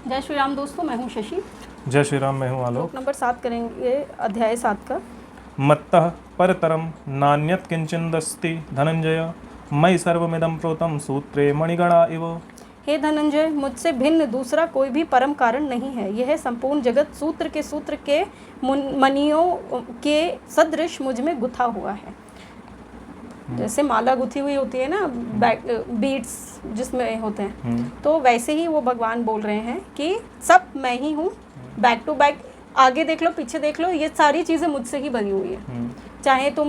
जय श्री राम दोस्तों, मैं हूँ शशि। जय श्री राम, मैं हूँ आलोक। श्लोक नंबर 7 करेंगे, अध्याय 7 का। मत्तः परतरम नान्यत् किंचिदस्ति धनंजय मयि सर्वमिदं प्रोतं सूत्रे मणिगणा इव। हे धनंजय, मुझसे भिन्न दूसरा कोई भी परम कारण नहीं है। यह संपूर्ण जगत सूत्र के मणियों के सदृश मुझ में गुथा हुआ है। जैसे माला गुथी हुई होती है ना, बीड्स जिसमें होते हैं, तो वैसे ही वो भगवान बोल रहे हैं कि सब मैं ही हूँ। बैक टू बैक, आगे देख लो पीछे देख लो, ये सारी चीज़ें मुझसे ही बनी हुई है। चाहे तुम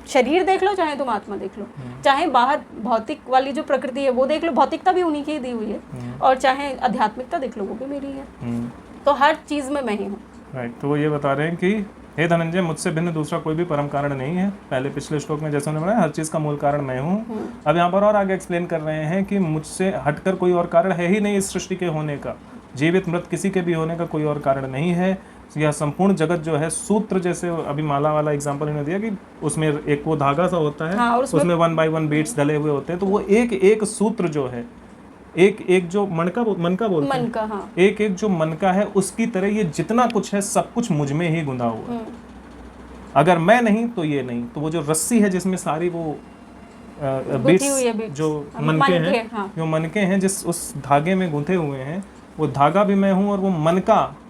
शरीर देख लो, चाहे तुम आत्मा देख लो, चाहे बाहर भौतिक वाली जो प्रकृति है वो देख लो, भौतिकता भी उन्हीं की ही दी हुई है, और चाहे आध्यात्मिकता देख लो वो भी मेरी है। तो हर चीज़ में मैं ही हूँ। राइट, तो वो ये बता रहे हैं कि हे धनंजय, मुझसे भिन्न दूसरा कोई भी परम कारण नहीं है। पहले पिछले श्लोक में जैसे उन्होंने बताया, हर चीज़ का मूल कारण मैं हूँ। अब यहाँ पर और आगे एक्सप्लेन कर रहे हैं कि मुझसे हटकर कोई और कारण है ही नहीं इस सृष्टि के होने का। जीवित मृत किसी के भी होने का कोई और कारण नहीं है। यह संपूर्ण जगत जो है सूत्र, जैसे अभी माला वाला एग्जांपल इन्होंने दिया कि उसमें एक वो धागा सा होता है, हाँ, उसमें 1 by 1 बीट्स डले हुए होते हैं, तो वो एक एक सूत्र जो है, एक एक जो मनका बोलते हैं, हाँ। एक एक जो मनका है उसकी तरह ये जितना कुछ है सब कुछ मुझ में ही गुंदा हुआ है। अगर मैं नहीं तो ये नहीं। तो वो जो रस्सी है जिसमें सारी वो बीट्स जो मनके हैं, हाँ। जो मनके हैं जिस उस धागे में गुंथे हुए हैं, वो धागा भी मैं हूँ, और वो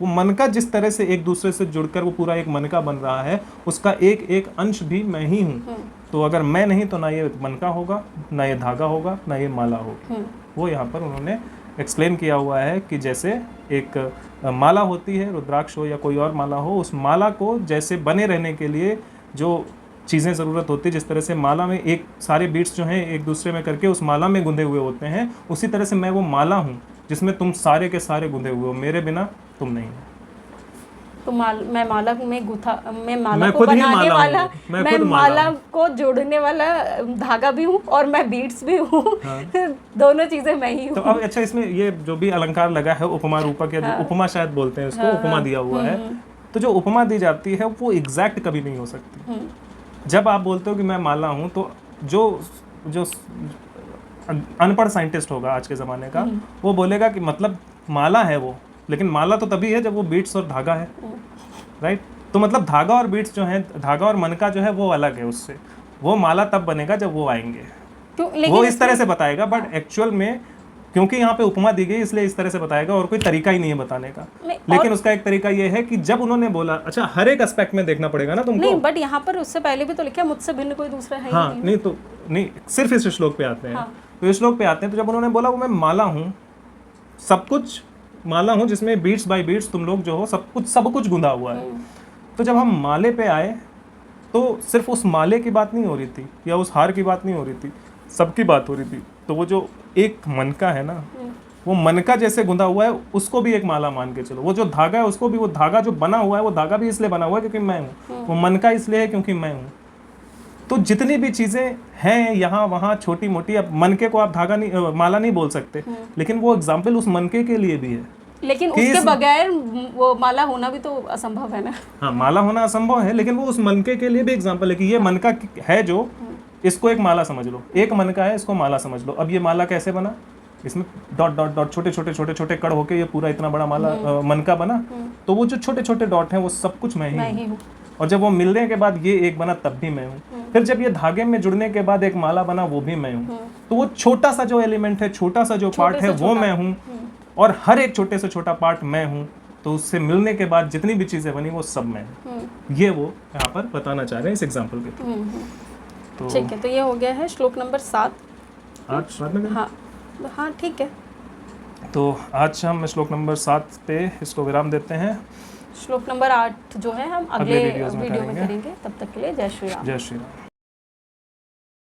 मनका जिस तरह से एक दूसरे से जुड़कर वो पूरा एक मनका बन रहा है, उसका एक एक अंश भी मैं ही हूँ। तो अगर मैं नहीं तो ना ये मनका होगा, ना ये धागा होगा, ना ये माला होगी। वो यहाँ पर उन्होंने एक्सप्लेन किया हुआ है कि जैसे एक माला होती है, रुद्राक्ष हो या कोई और माला हो, उस माला को जैसे बने रहने के लिए जो चीज़ें ज़रूरत होती है, जिस तरह से माला में एक सारे बीट्स जो हैं एक दूसरे में करके उस माला में गुंधे हुए होते हैं, उसी तरह से मैं वो माला हूँ जिसमें तुम सारे के सारे गुंधे हुए हो। मेरे बिना तुम नहीं हो। तो मैं माला में गुथा, मैं माला को बनाने वाला, मैं माला को जोड़ने वाला धागा भी हूँ, और मैं बीट्स भी हूँ। हाँ। दोनों चीजें मैं ही हूँ। तो अब अच्छा, इसमें ये जो भी अलंकार लगा है, उपमा रूपक या जो उपमा शायद बोलते हैं उसको, उपमा दिया हुआ है, तो जो उपमा दी जाती है वो एग्जैक्ट कभी नहीं हो सकती। जब आप बोलते हो कि मैं माला हूँ, तो जो अनपढ़ साइंटिस्ट होगा आज के ज़माने का, वो बोलेगा कि मतलब माला है वो, लेकिन माला तो तभी है जब वो बीट्स और धागा है। राइट, तो मतलब धागा और बीट्स जो है, धागा और मनका जो है वो अलग है उससे। वो माला तब बनेगा जब वो आएंगे, वो इस तरह से बताएगा। बट एक्चुअल में क्योंकि यहाँ पे उपमा दी गई इसलिए इस तरह से बताएगा, और कोई तरीका ही नहीं है बताने का। लेकिन उसका एक तरीका ये है कि जब उन्होंने बोला, अच्छा हर एक एस्पेक्ट में देखना पड़ेगा ना तुमको। नहीं, बट यहाँ पर उससे पहले भी तो लिखा मुझसे भिन्न कोई दूसरा है। हाँ, नहीं सिर्फ इस श्लोक पे आते हैं। तो इस श्लोक पे आते हैं, तो जब उन्होंने बोला वो मैं माला हूँ, सब कुछ माला हूँ जिसमें बीट्स बाय बीट्स तुम लोग जो हो सब कुछ गुंधा हुआ है। तो जब हम माले पे आए तो सिर्फ उस माले की बात नहीं हो रही थी, या उस हार की बात नहीं हो रही थी, सबकी बात हो रही थी। तो वो जो एक मनका है ना, वो मनका जैसे गुंधा हुआ है उसको भी एक माला मान के चलो। वो जो धागा है उसको भी, वो धागा जो बना हुआ है वो धागा भी इसलिए बना हुआ है क्योंकि मैं हूँ, वो मनका इसलिए है क्योंकि मैं हूँ। तो जितनी भी चीज़ें हैं यहाँ वहाँ छोटी मोटी, अब मनके को आप धागा नहीं, माला नहीं बोल सकते, लेकिन वो एग्जाम्पल उस मनके के लिए भी है। लेकिन उसके बगैर वो माला होना भी तो असंभव है ना। हाँ, माला होना असंभव है, लेकिन वो उस मनके के लिए भी एग्जाम्पल है कि ये मनका है जो, इसको एक माला समझ लो, एक मनका है इसको माला समझ लो। अब ये माला कैसे बना, इसमें डॉट डॉट डॉट छोटे छोटे कण होके ये पूरा इतना बड़ा माला मनका बना। तो वो जो छोटे छोटे डॉट हैं वो सब कुछ मैं ही हूँ। और जब वो मिलने के बाद ये एक बना तब भी मैं हूँ। फिर जब ये धागे में जुड़ने के बाद एक माला बना वो भी मैं हूँ। तो वो छोटा सा जो एलिमेंट है, छोटा सा जो पार्ट है वो मैं हूँ, और हर एक छोटे से छोटा पार्ट मैं हूँ। तो उससे मिलने के बाद जितनी भी चीजें बनी वो सब मैं हूँ। ये वो यहाँ पर बताना चाह रहे हैं इस एग्जाम्पल के थ्रू। तो ठीक है, तो ये हो गया है श्लोक नंबर 7। हाँ ठीक है। तो आज हम श्लोक नंबर 7 पे इसको विराम देते हैं। श्लोक नंबर 8 जो है हम अगले वीडियो में करेंगे। तब तक के लिए जय श्री राम। जय श्री राम।